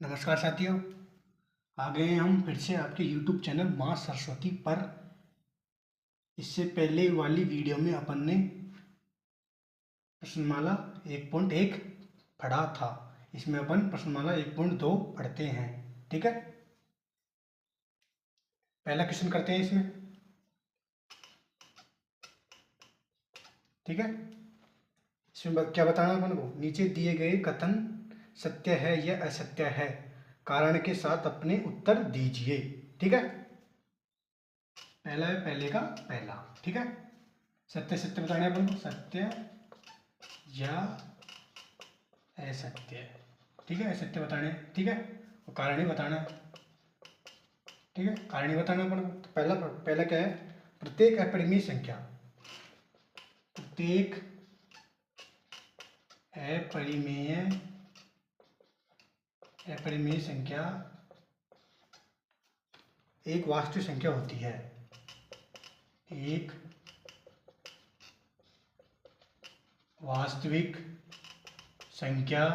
नमस्कार साथियों, आ गए हैं हम फिर से आपके YouTube चैनल माँ सरस्वती पर। इससे पहले वाली वीडियो में अपन ने प्रश्नमाला 1.1 पढ़ा था। इसमें अपन प्रश्नमाला 1.2 पढ़ते हैं। ठीक है, पहला क्वेश्चन करते हैं इसमें। ठीक है, इसमें क्या बताना है अपन को? नीचे दिए गए कथन सत्य है या असत्य है, कारण के साथ अपने उत्तर दीजिए। ठीक है, पहला है पहले का पहला। ठीक है, सत्य सत्य बताना है अपन को, सत्य या असत्य। ठीक है, असत्य बताने। ठीक है, और कारण ही बताना है। ठीक है, कारण ही बताना अपन को। तो पहला पहला क्या है? प्रत्येक अपरिमेय संख्या, प्रत्येक अपरिमेय अपरिमेय संख्या एक वास्तविक संख्या होती है। एक वास्तविक संख्या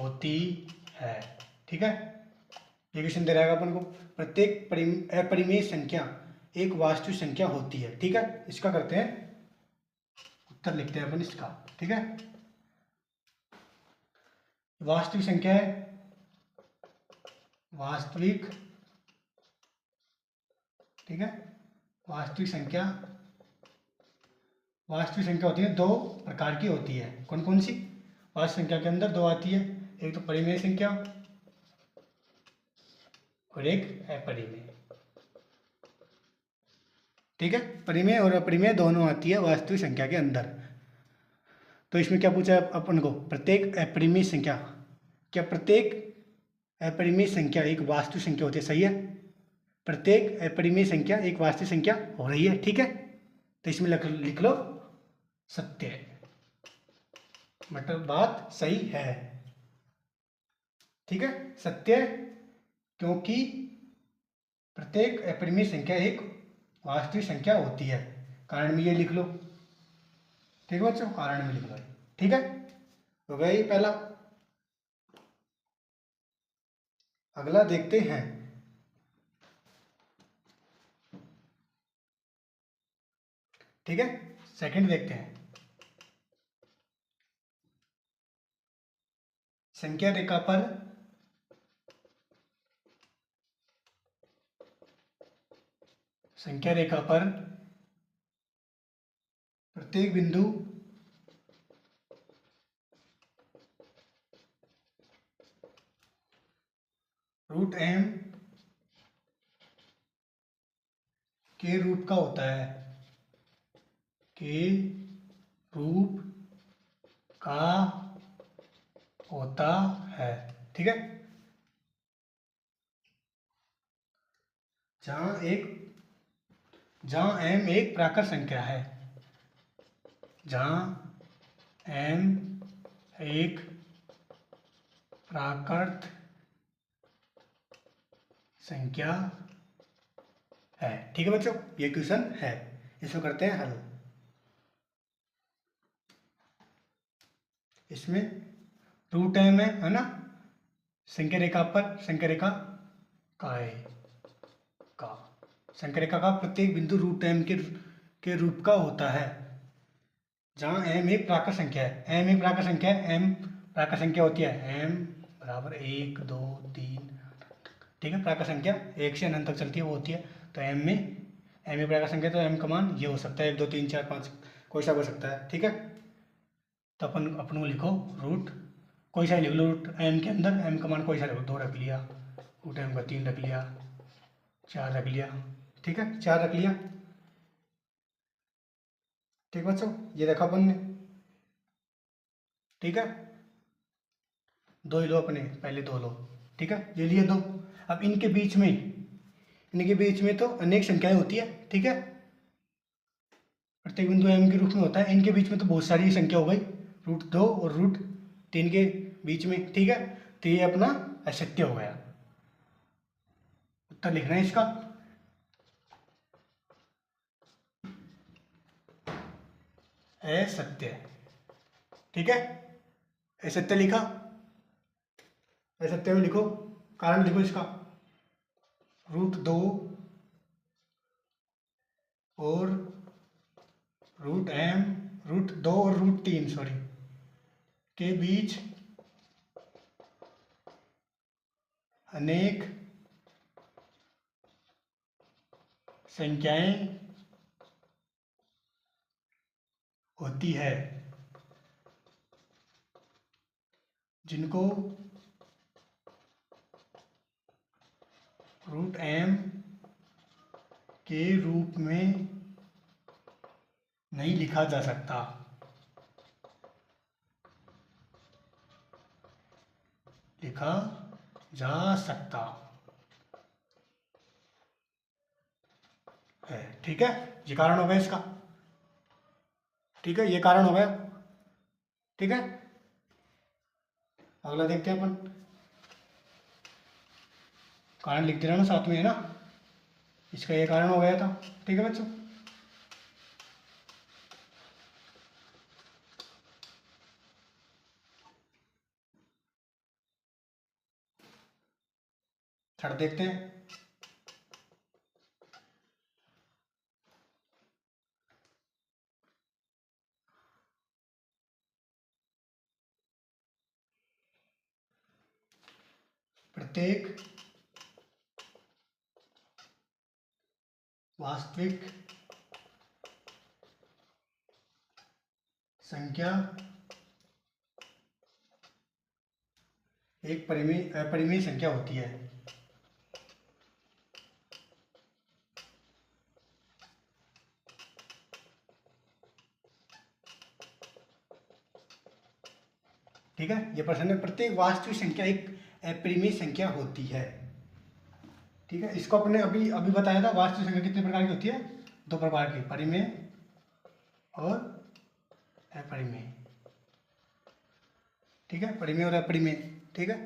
होती है। ठीक है, ये क्वेश्चन दे रहेगा अपन को। प्रत्येक अपरिमेय संख्या एक वास्तविक संख्या होती है। ठीक है, इसका करते हैं उत्तर, लिखते हैं अपन इसका। ठीक है, वास्तविक संख्या है, वास्तविक। ठीक है, वास्तविक संख्या, वास्तविक संख्या होती है, दो प्रकार की होती है। कौन कौन सी? वास्तविक संख्या के अंदर दो आती है, एक तो परिमेय संख्या और एक अपरिमेय। ठीक है, परिमेय और अपरिमेय दोनों आती है वास्तविक संख्या के अंदर। तो इसमें क्या पूछा है अपन को? प्रत्येक अपरिमेय संख्या, क्या प्रत्येक अपरिमेय संख्या एक वास्तविक संख्या होती है? सही है, प्रत्येक अपरिमेय संख्या एक वास्तविक संख्या हो रही है। ठीक है, तो इसमें लिख लो सत्य, मतलब बात सही है। ठीक है, सत्य, क्योंकि प्रत्येक अपरिमेय संख्या एक वास्तविक संख्या होती है। कारण में ये लिख लो। ठीक है बच्चों, कारण में लिख लो। ठीक है, हो गया ये पहला। अगला देखते हैं। ठीक है, सेकंड देखते हैं। संख्या रेखा पर संख्या रेखा पर प्रत्येक बिंदु रूट एम के रूप का होता है, के रूप का होता है। ठीक है, जहां एम एक प्राकृत संख्या है, जहां एम एक प्राकृत संख्या है। ठीक है बच्चों, ये क्वेश्चन है, इसको करते हैं हल। इसमें रूट एम है ना, संख्या रेखा पर, संख्या रेखा काय का, संख्या रेखा का प्रत्येक बिंदु रूट एम के रूप का होता है, जहाँ एम एक प्राकृत संख्या है। एम एक प्राकृत संख्या है, एम प्राकृत संख्या होती है, एम बराबर 1 2 3। ठीक है, प्राकृत संख्या एक से अनंत तक चलती है, वो होती है। तो एम एक प्राकृत संख्या, तो एम का मान ये हो सकता है 1 2 3 4 5, कोई सा हो सकता है। ठीक है, तो अपन को लिखो रूट, कोई सा लिख लो रूट एम के अंदर, एम का मान कोई सा रखो, 2 रख लिया, रूट एम का 3 रख लिया, 4 रख लिया। ठीक है, 4 रख लिया। ठीक बच्चों, ये रखा अपन ने। ठीक है, दो ही लो अपने, पहले दो लो। ठीक है, ये लिए दो। अब इनके बीच में तो अनेक संख्याएं होती है। ठीक है, प्रत्येक बिंदु एम के रूप में होता है, इनके बीच में तो बहुत सारी संख्या हो गई, रूट 2 और रूट 3 के बीच में। ठीक है, तो ये अपना असत्य हो गया। उत्तर लिखना है इसका, असत्य। ठीक है, असत्य लिखा। ऐसे सत्य में लिखो, कारण लिखो इसका, √2 और √2 और √3 सॉरी के बीच अनेक संख्याएं होती है जिनको √m के रूप में नहीं लिखा जा सकता। लिखा जा सकता है। ठीक है, ये कारण हो गया इसका। ठीक है, ये कारण हो गया। ठीक है, अगला देखते हैं अपन। कारण लिख दे रहा ना साथ में, है ना, इसका ये कारण हो गया था। ठीक है बच्चों, थर्ड देखते हैं। प्रत्येक वास्तविक संख्या एक अपरिमेय संख्या होती है। ठीक है, ये प्रश्न है, प्रत्येक वास्तविक संख्या एक अपरिमेय संख्या होती है। ठीक है, इसको अपने अभी अभी बताया था, वास्तविक संख्या कितने प्रकार की होती है, 2 प्रकार की, परिमेय और अपरिमेय। ठीक है, परिमेय और अपरिमेय। ठीक है,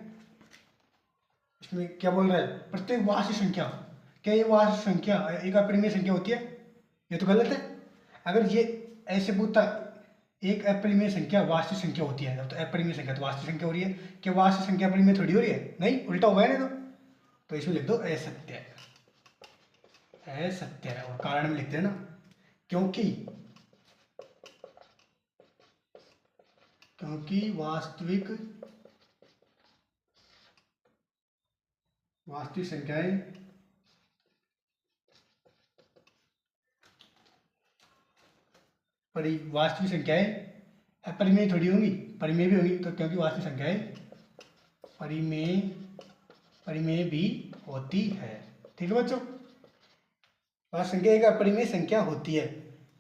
इसमें क्या बोल रहा है, प्रत्येक वास्तविक संख्या, क्या ये वास्तविक संख्या एक अपरिमेय संख्या होती है? ये तो गलत है। अगर ये ऐसे पूछता एक अपरिमेय संख्या वास्तविक संख्या होती है, तो अपरिमेय संख्या तो वास्तविक संख्या हो रही है, क्या वास्तविक संख्या अपरिमेय थोड़ी हो रही है? नहीं, उल्टा हुआ है ना। तो इसमें लिख दो असत्य, असत्य है। और कारण में लिखते हैं ना, क्योंकि वास्तविक संख्याएं वास्तविक संख्याएं अपरिमेय थोड़ी होंगी, परिमेय भी होंगी। तो क्योंकि वास्तविक संख्याएं परिमेय भी होती है। ठीक है बच्चों, वास्तविक संख्या एक अपरिमेय संख्या होती है,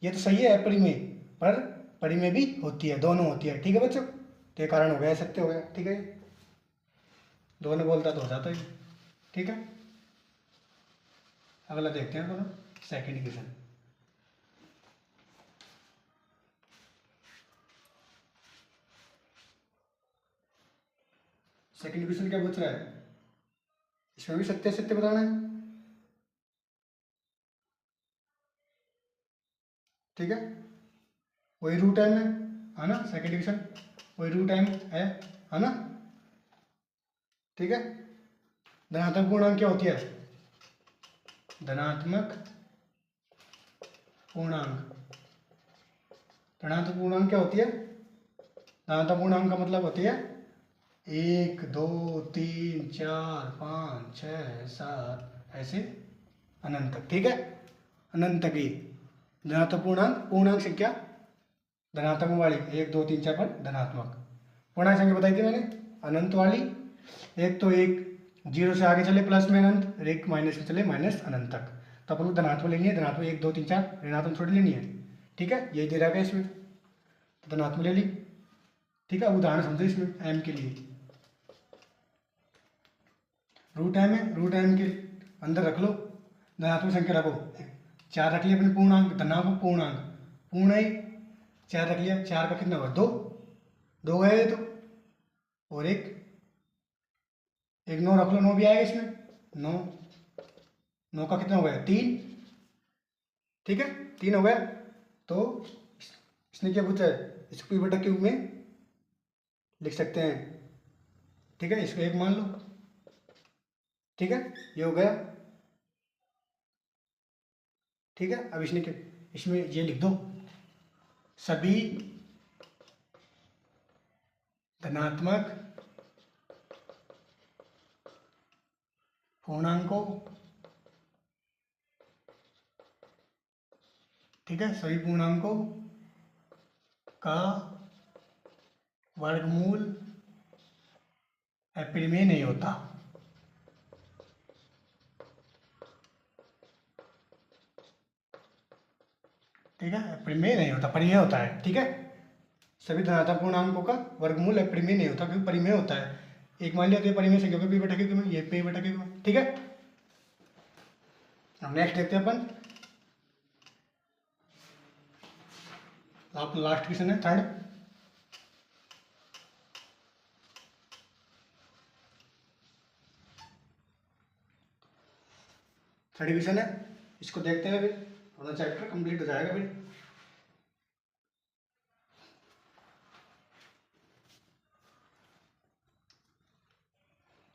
ये तो सही है, अपरिमेय पर परिमेय भी होती है, दोनों होती है। ठीक है बच्चों, तो ये कारण हो गया, सत्य हो गया। ठीक है, दोनों बोलता तो हो जाता है। ठीक है, अगला देखते हैं दोनों, सेकंड इक्वेशन। सेकंड इक्वेशन क्या पूछ रहा है, इसमें भी सत्य सत्य बताना है। ठीक है, वही √m है ना, सेकंड इक्वेशन वही √m है ना। ठीक है, धनात्मक पूर्णांक क्या होती है, धनात्मक पूर्णांक, धनात्मक पूर्णांक क्या होती है, धनात्मक पूर्णांक का मतलब होती है 1 2 3 4 5 6 7 ऐसे अनंत तक। ठीक है, अनंत तक ही धनात्मक पूर्णांक संख्या धनात्मक वाली 1 2 3 4 पर धनात्मक पूर्णांक संख्या बताई थी मैंने, अनंत वाली। एक तो एक 0 से आगे चले प्लस में अनंत, और एक माइनस में चले माइनस अनंत तक। तो अपन को धनात्मक लेनी है, धनात्मक 1 2 3 4, ऋणात्मक थोड़ी लेनी है। ठीक है, यही दे रहा है इसमें, धनात्मक ले ली। ठीक है, उदाहरण समझो इसमें m के लिए, √m है, √m के अंदर रख लो धनात्मक संख्या, रखो 4 रख लिया अपने पूर्णांक, धनात्मक पूर्णांक, पूर्ण है 4 रख लिया, 4 का कितना हुआ 2, 2 गए तो, और एक 9 रख लो, 9 भी आएगा इसमें, 9, 9 का कितना हो गया 3। ठीक है, 3 हो गया। तो इसने क्या पूछा है, इसको p/q में लिख सकते हैं। ठीक है, इसको 1 मान लो। ठीक है, ये हो गया। ठीक है, अब इसमें ये लिख दो, सभी धनात्मक पूर्णांकों, ठीक है, सभी पूर्णांकों का वर्गमूल परिमेय नहीं होता। ठीक है, परिमेय नहीं होता, परिमेय होता है। ठीक है, सभी धनात्मक पूर्णांकों का वर्गमूल परिमेय नहीं होता, क्योंकि परिमेय होता है। एक मान लिया तो ये परिमेय संख्या पे बटा के में, ये पे बटा के में। ठीक है, अब नेक्स्ट देखते हैं अपन। आप लास्ट क्वेश्चन है, थर्ड। थर्ड क्वेश्चन है, इसको देखते हैं, फिर अपना चैप्टर कंप्लीट हो जाएगा। फिर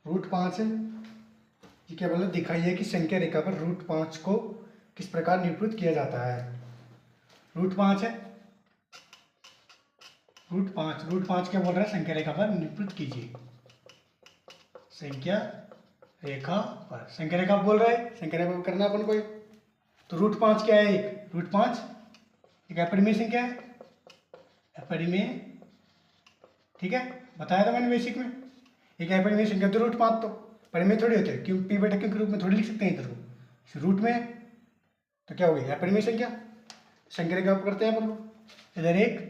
√5 है, ये क्या बोला, दिखाइए कि संख्या रेखा पर √5 को किस प्रकार निरूपित किया जाता है। √5 है, √5 क्या बोल रहा है, संख्या रेखा पर निरूपित कीजिए। संख्या रेखा पर, संख्या रेखा बोल रहा है, संख्या रेखा पर करना अपन कोई, तो √5 क्या है, एक √5 एक अपरिमेय संख्या है, अपरिमेय। ठीक है, बताया था मैंने बेसिक में, एक अपरिमेय संख्या तो √5 तो परिमेय थोड़ी होते हैं, क्यों पी बटा क्यों के रूप में थोड़ी लिख सकते हैं इधर को, रूट में है तो क्या हो गई अपरिमेय संख्या। संख्या रेखा करते हैं अपन, इधर एक,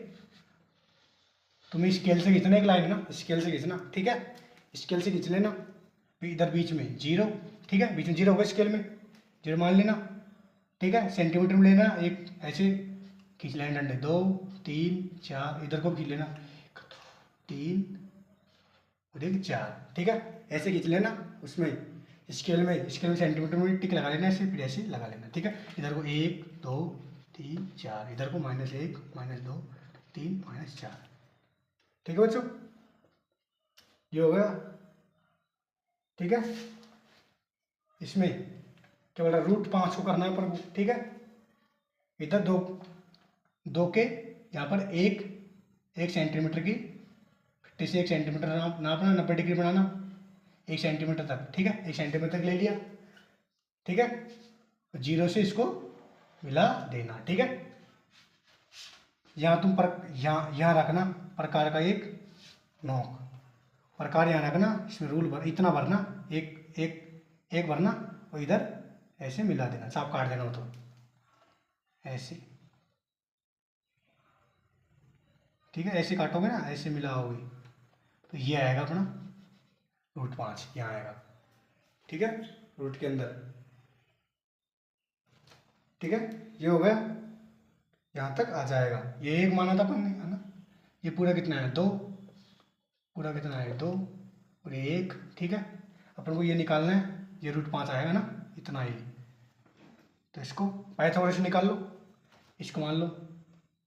तुम्हें स्केल से खींचना एक लाइन ना, स्केल से खींचना। ठीक है, स्केल से खींच लेना, इधर बीच में 0। ठीक है, बीच में 0 होगा, स्केल में 0 मान लेना। ठीक है, सेंटीमीटर में लेना, एक ऐसे खींच लेना डंडे, 2 3 4, इधर को खींच लेना 3 और 1 4। ठीक है, ऐसे खींच लेना, उसमें स्केल में सेंटीमीटर में टिक लगा लेना, ऐसे फिर ऐसे लगा लेना। ठीक है, इधर को 1 2 3 4, इधर को -1 -2 3 -4। ठीक है बच्चों, ये हो गया। ठीक है, इसमें क्या बोल रहा है, √5 को करना है पर। ठीक है, इधर दो के यहाँ पर एक सेंटीमीटर की 1 सेंटीमीटर नापना, 90 डिग्री बनाना 1 सेंटीमीटर तक। ठीक है, 1 सेंटीमीटर तक ले लिया। ठीक है, 0 से इसको मिला देना। ठीक है, यहाँ तुम यहाँ रखना प्रकार का एक नोक, प्रकार यहाँ रखना, इसमें रूल इतना भरना, एक भरना और इधर ऐसे मिला देना, चाप काट देना हो तो ऐसे। ठीक है, ऐसे काटोगे ना, ऐसे मिलाओगे तो ये आएगा अपना √5, यहाँ आएगा। ठीक है, रूट के अंदर। ठीक है, ये हो गया, यहाँ तक आ जाएगा। ये 1 माना था अपन ने, है ना। ये पूरा कितना है 2, पूरा कितना है 2 और ये 1। ठीक है, अपन को ये निकालना है, ये √5 आएगा ना, इतना ही। तो इसको पाइथागोरस से निकाल लो, इसको मान लो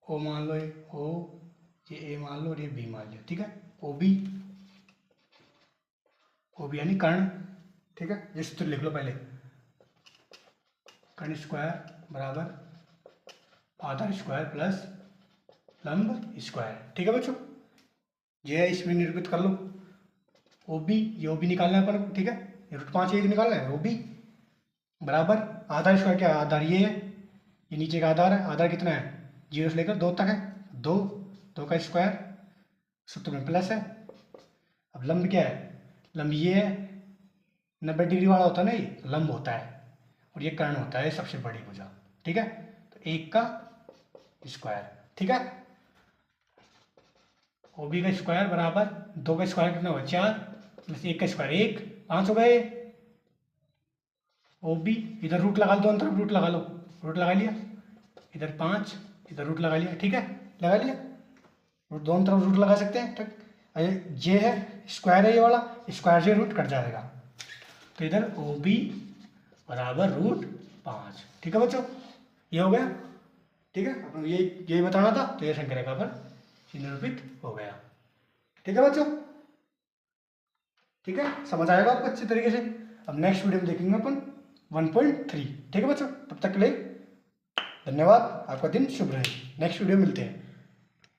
ओ, मान लो ये ओ, ये ए मान लो और ये बी मान लो। ठीक है, ओ बी यानी कर्ण। ठीक है, ये सूत्र लिख लो पहले, कर्ण स्क्वायर बराबर आधार स्क्वायर प्लस लंब स्क्वायर। ठीक है बच्चों, ये इसमें निरूपित कर लो। ओ बी, ये ओ बी निकालना है अपन। ठीक है, ये √5 ये निकालना है, ओ बी बराबर आधार स्क्वायर, क्या आधार ये है, ये नीचे का आधार है। आधार कितना है, 0 से लेकर 2 तक है, 2 का स्क्वायर, सूत्र में प्लस है। अब लंब क्या है, लंब ये है, 90 डिग्री वाला होता है ना, ये लंब होता है और ये कर्ण होता है सबसे बड़ी भुजा। ठीक है, तो 1 का स्क्वायर। ठीक है, ओ बी का स्क्वायर बराबर 2 का स्क्वायर कितना होगा 4 प्लस 1 का स्क्वायर 1, 5 हो गए। ओ बी, इधर रूट लगा लो, दोनों तरफ रूट लगा लो, रूट लगा लिया, इधर 5, इधर रूट लगा लिया। ठीक है, लगा लिया, रूट दोनों तरफ रूट लगा सकते हैं। ठीक, ये है स्क्वायर है, ये वाला स्क्वायर से रूट कट जाएगा, तो इधर ओ बी बराबर √5। ठीक है बच्चों, ये हो गया। ठीक है, अपन ये बताना था, तो ये संख्या रेखा पर निरूपित हो गया। ठीक है बच्चों। ठीक है, समझ आएगा आपको अच्छी तरीके से। अब नेक्स्ट वीडियो में देखेंगे अपन 1.3। ठीक है बच्चों, तब तक के लिए धन्यवाद, आपका दिन शुभ रहे। नेक्स्ट वीडियो में मिलते हैं।